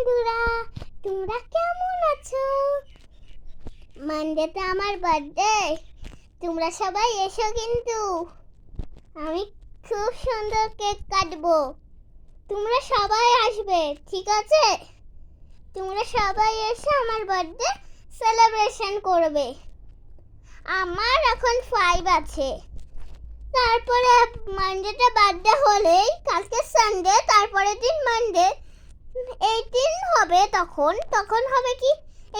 বন্ধুরা, তোমরা কেমন আছো? মানডেতে আমার বার্থডে, তোমরা সবাই এসো কিন্তু। আমি খুব সুন্দর কেক কাটবো, তোমরা সবাই আসবে, ঠিক আছে? তোমরা সবাই এসে আমার বার্থডে সেলিব্রেশন করবে। আমার এখন 5 আছে, তারপরে মানডেটা বার্থডে হলেই কালকে সানডে, তারপরে দিন মানডে 18 হবে। তখন হবে কি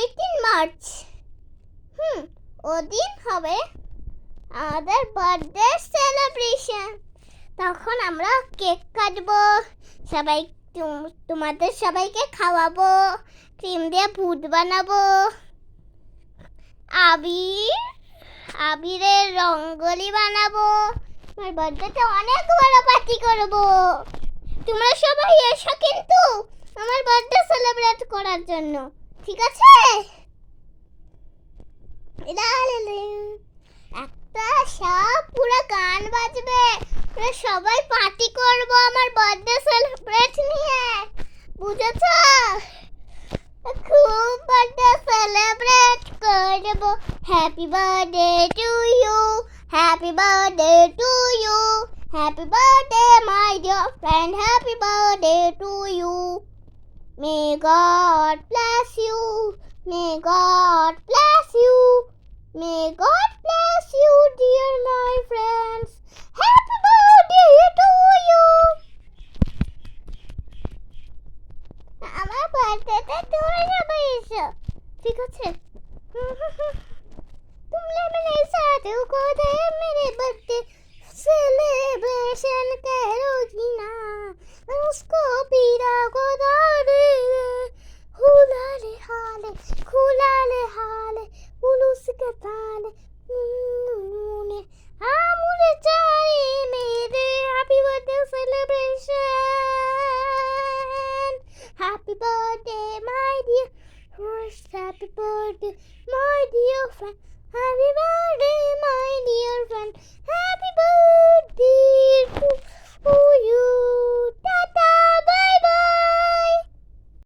18 মার্চ। ওদিন হবে আমাদের বার্থডে সেলিব্রেশন। তখন আমরা কেক কাটবো, সবাই তোমাদের সবাইকে খাওয়াবো, ক্রিম দিয়ে ভূত বানাবো, আবিরের রঙ্গোলি বানাবো। আমার বার্থডেতে অনেক বড় পার্টি করবো। তোমরা সবাই এসো কিন্তু আমার বার্থডে সেলিব্রেট করার জন্য, ঠিক আছে? একটা সব পুরো গান বাজবে, সবাই পার্টি করব আমার বার্থডে সেলিব্রেট নিয়ে, বুঝেছো? খুব বার্থডে সেলিব্রেট করব। Happy birthday to you, happy birthday to you, happy birthday my dear friend, happy birthday to you. May God bless you, may God bless you, may God bless you dear my friends, happy birthday to you. আমার বার্থডেতে তোমরা সবাই এসো, ঠিক আছে? तुम मेरे साथ कूदे मेरे बर्थडे सेलिब्रेशन करोगी ना, उसको पीरा को दादी दे, हुलाले हाले उलूस के ताले मुने आमुरे चाहे मेरे happy birthday celebration, happy birthday my dear, happy birthday my dear friend, happy birthday my dear